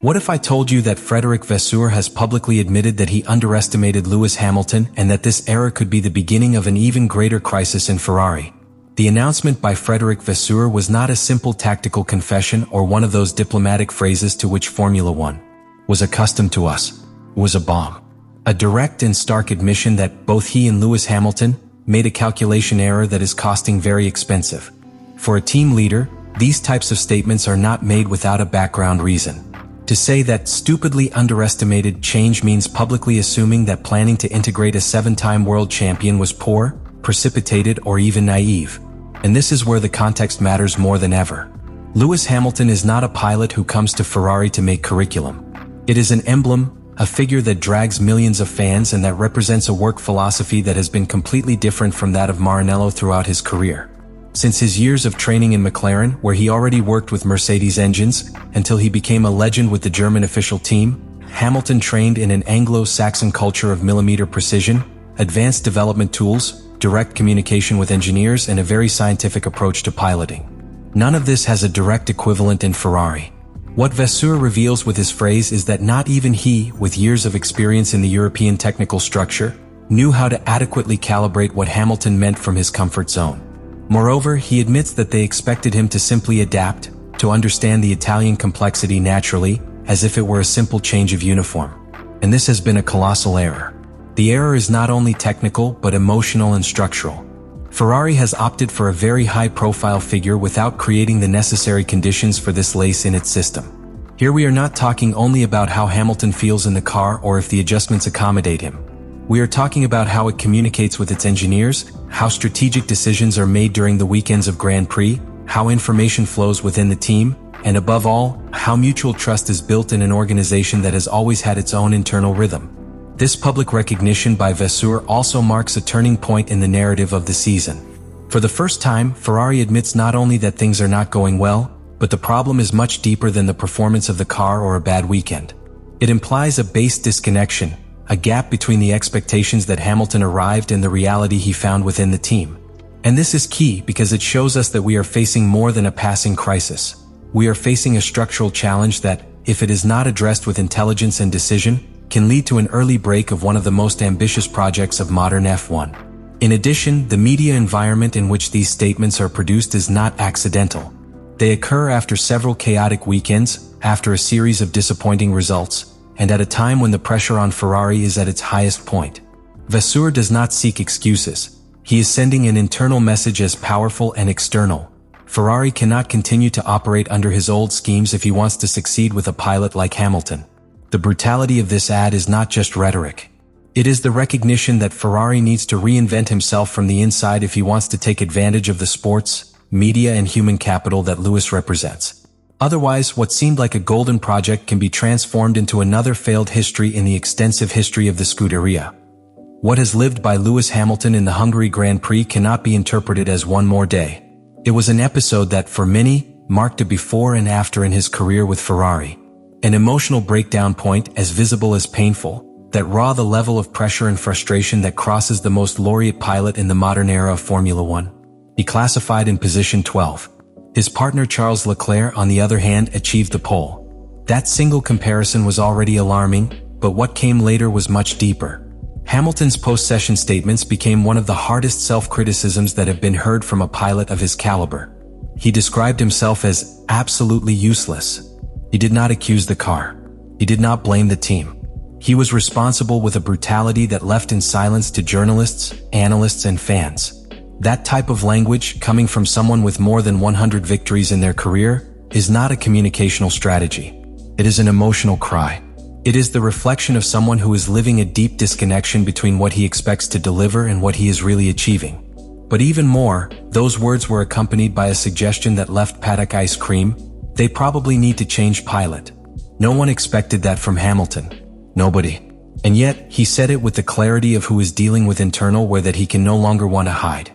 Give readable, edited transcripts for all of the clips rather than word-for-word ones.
What if I told you that Frédéric Vasseur has publicly admitted that he underestimated Lewis Hamilton and that this error could be the beginning of an even greater crisis in Ferrari? The announcement by Frédéric Vasseur was not a simple tactical confession or one of those diplomatic phrases to which Formula One was accustomed to us. It was a bomb. A direct and stark admission that both he and Lewis Hamilton made a calculation error that is costing very expensive. For a team leader, these types of statements are not made without a background reason. To say that stupidly underestimated change means publicly assuming that planning to integrate a 7-time world champion was poor, precipitated, or even naive. And this is where the context matters more than ever. Lewis Hamilton is not a pilot who comes to Ferrari to make curriculum. It is an emblem, a figure that drags millions of fans and that represents a work philosophy that has been completely different from that of Maranello throughout his career. Since his years of training in McLaren, where he already worked with Mercedes engines, until he became a legend with the German official team, Hamilton trained in an Anglo-Saxon culture of millimeter precision, advanced development tools, direct communication with engineers, and a very scientific approach to piloting. None of this has a direct equivalent in Ferrari. What Vasseur reveals with his phrase is that not even he, with years of experience in the European technical structure, knew how to adequately calibrate what Hamilton meant from his comfort zone. Moreover, he admits that they expected him to simply adapt, to understand the Italian complexity naturally, as if it were a simple change of uniform. And this has been a colossal error. The error is not only technical, but emotional and structural. Ferrari has opted for a very high-profile figure without creating the necessary conditions for this lace in its system. Here we are not talking only about how Hamilton feels in the car or if the adjustments accommodate him. We are talking about how it communicates with its engineers, how strategic decisions are made during the weekends of Grand Prix, how information flows within the team, and above all, how mutual trust is built in an organization that has always had its own internal rhythm. This public recognition by Vasseur also marks a turning point in the narrative of the season. For the first time, Ferrari admits not only that things are not going well, but the problem is much deeper than the performance of the car or a bad weekend. It implies a base disconnection, a gap between the expectations that Hamilton arrived and the reality he found within the team. And this is key because it shows us that we are facing more than a passing crisis. We are facing a structural challenge that, if it is not addressed with intelligence and decision, can lead to an early break of one of the most ambitious projects of modern F1. In addition, the media environment in which these statements are produced is not accidental. They occur after several chaotic weekends, after a series of disappointing results, and at a time when the pressure on Ferrari is at its highest point. Vasseur does not seek excuses. He is sending an internal message as powerful and external. Ferrari cannot continue to operate under his old schemes if he wants to succeed with a pilot like Hamilton. The brutality of this ad is not just rhetoric. It is the recognition that Ferrari needs to reinvent himself from the inside if he wants to take advantage of the sports, media, and human capital that Lewis represents. Otherwise, what seemed like a golden project can be transformed into another failed history in the extensive history of the Scuderia. What has lived by Lewis Hamilton in the Hungary Grand Prix cannot be interpreted as one more day. It was an episode that, for many, marked a before and after in his career with Ferrari. An emotional breakdown point as visible as painful, that raw the level of pressure and frustration that crosses the most laureate pilot in the modern era of Formula One. He classified in position 12. His partner Charles Leclerc, on the other hand, achieved the pole. That single comparison was already alarming, but what came later was much deeper. Hamilton's post-session statements became one of the hardest self-criticisms that have been heard from a pilot of his caliber. He described himself as absolutely useless. He did not accuse the car. He did not blame the team. He was responsible with a brutality that left in silence to journalists, analysts, and fans. That type of language, coming from someone with more than 100 victories in their career, is not a communicational strategy. It is an emotional cry. It is the reflection of someone who is living a deep disconnection between what he expects to deliver and what he is really achieving. But even more, those words were accompanied by a suggestion that left paddock ice cream. They probably need to change pilot. No one expected that from Hamilton. Nobody. And yet, he said it with the clarity of who is dealing with internal where that he can no longer want to hide.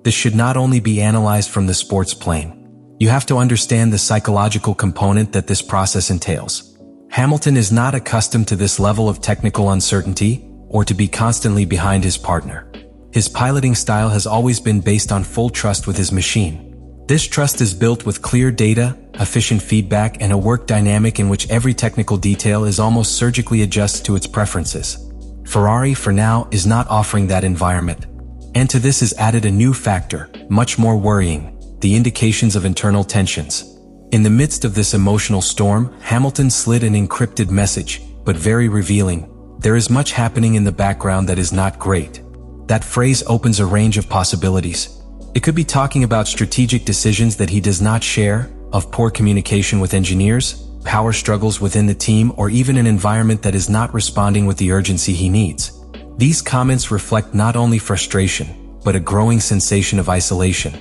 This should not only be analyzed from the sports plane. You have to understand the psychological component that this process entails. Hamilton is not accustomed to this level of technical uncertainty, or to be constantly behind his partner. His piloting style has always been based on full trust with his machine. This trust is built with clear data, efficient feedback, and a work dynamic in which every technical detail is almost surgically adjusted to its preferences. Ferrari, for now, is not offering that environment. And to this is added a new factor, much more worrying: the indications of internal tensions. In the midst of this emotional storm, Hamilton slid an encrypted message, but very revealing: "There is much happening in the background that is not great." That phrase opens a range of possibilities. It could be talking about strategic decisions that he does not share, of poor communication with engineers, power struggles within the team, or even an environment that is not responding with the urgency he needs. These comments reflect not only frustration, but a growing sensation of isolation.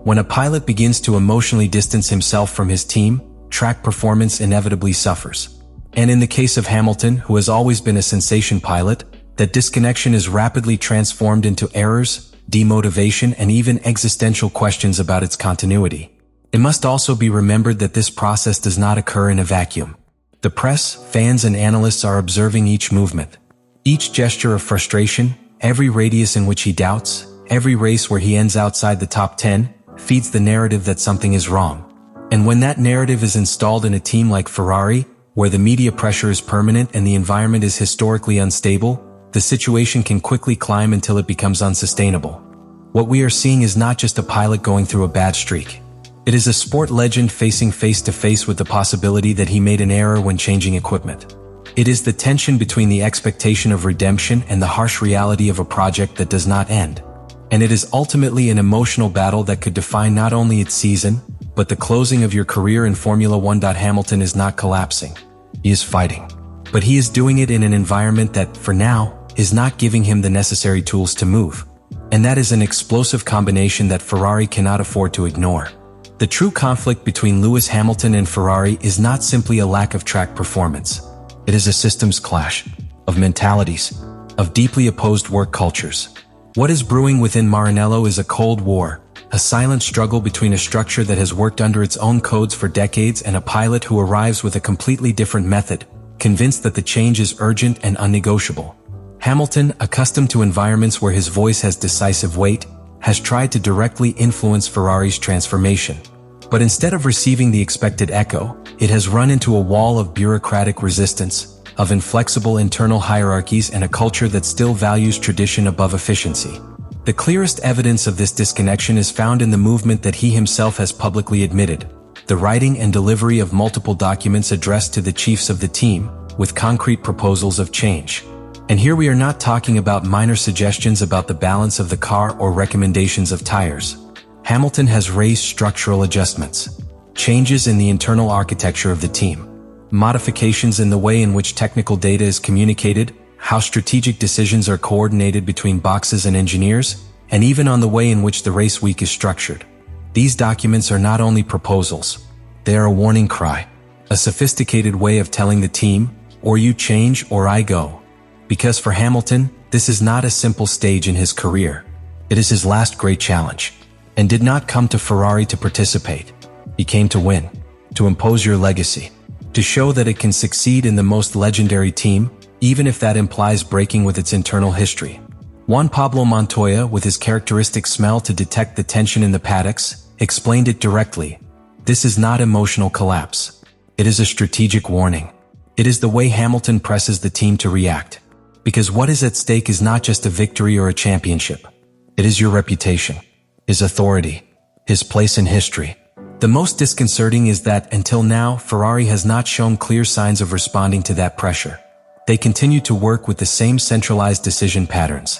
When a pilot begins to emotionally distance himself from his team, track performance inevitably suffers. And in the case of Hamilton, who has always been a sensation pilot, that disconnection is rapidly transformed into errors, demotivation, and even existential questions about its continuity. It must also be remembered that this process does not occur in a vacuum. The press, fans, and analysts are observing each movement. Each gesture of frustration, every radius in which he doubts, every race where he ends outside the top 10, feeds the narrative that something is wrong. And when that narrative is installed in a team like Ferrari, where the media pressure is permanent and the environment is historically unstable, the situation can quickly climb until it becomes unsustainable. What we are seeing is not just a pilot going through a bad streak. It is a sport legend facing face-to-face with the possibility that he made an error when changing equipment. It is the tension between the expectation of redemption and the harsh reality of a project that does not end. And it is ultimately an emotional battle that could define not only its season, but the closing of your career in Formula 1. Hamilton is not collapsing. He is fighting. But he is doing it in an environment that, for now, is not giving him the necessary tools to move. And that is an explosive combination that Ferrari cannot afford to ignore. The true conflict between Lewis Hamilton and Ferrari is not simply a lack of track performance. It is a systems clash, of mentalities, of deeply opposed work cultures. What is brewing within Maranello is a cold war, a silent struggle between a structure that has worked under its own codes for decades and a pilot who arrives with a completely different method, convinced that the change is urgent and unnegotiable. Hamilton, accustomed to environments where his voice has decisive weight, has tried to directly influence Ferrari's transformation. But instead of receiving the expected echo, it has run into a wall of bureaucratic resistance, of inflexible internal hierarchies, and a culture that still values tradition above efficiency. The clearest evidence of this disconnection is found in the movement that he himself has publicly admitted: the writing and delivery of multiple documents addressed to the chiefs of the team, with concrete proposals of change. And here we are not talking about minor suggestions about the balance of the car or recommendations of tires. Hamilton has raised structural adjustments, changes in the internal architecture of the team, modifications in the way in which technical data is communicated, how strategic decisions are coordinated between boxes and engineers, and even on the way in which the race week is structured. These documents are not only proposals, they are a warning cry, a sophisticated way of telling the team, or you change or I go. Because for Hamilton, this is not a simple stage in his career. It is his last great challenge, and did not come to Ferrari to participate. He came to win, to impose your legacy, to show that it can succeed in the most legendary team, even if that implies breaking with its internal history. Juan Pablo Montoya, with his characteristic smell to detect the tension in the paddocks, explained it directly. This is not emotional collapse. It is a strategic warning. It is the way Hamilton presses the team to react. Because what is at stake is not just a victory or a championship. It is your reputation, his authority, his place in history. The most disconcerting is that, until now, Ferrari has not shown clear signs of responding to that pressure. They continue to work with the same centralized decision patterns,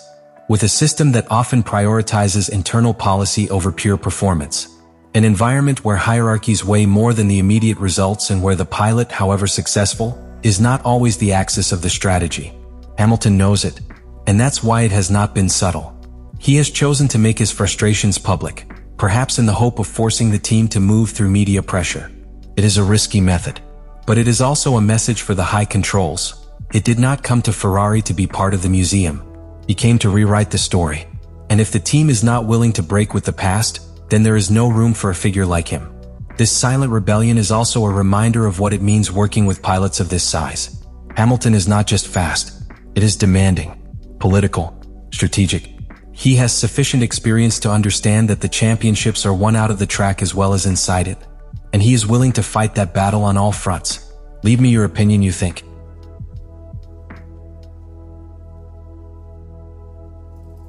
with a system that often prioritizes internal policy over pure performance. An environment where hierarchies weigh more than the immediate results and where the pilot, however successful, is not always the axis of the strategy. Hamilton knows it, and that's why it has not been subtle. He has chosen to make his frustrations public, perhaps in the hope of forcing the team to move through media pressure. It is a risky method, but it is also a message for the high controls. It did not come to Ferrari to be part of the museum. He came to rewrite the story. And if the team is not willing to break with the past, then there is no room for a figure like him. This silent rebellion is also a reminder of what it means working with pilots of this size. Hamilton is not just fast. It is demanding, political, strategic. He has sufficient experience to understand that the championships are won out of the track as well as inside it. And he is willing to fight that battle on all fronts. Leave me your opinion, you think.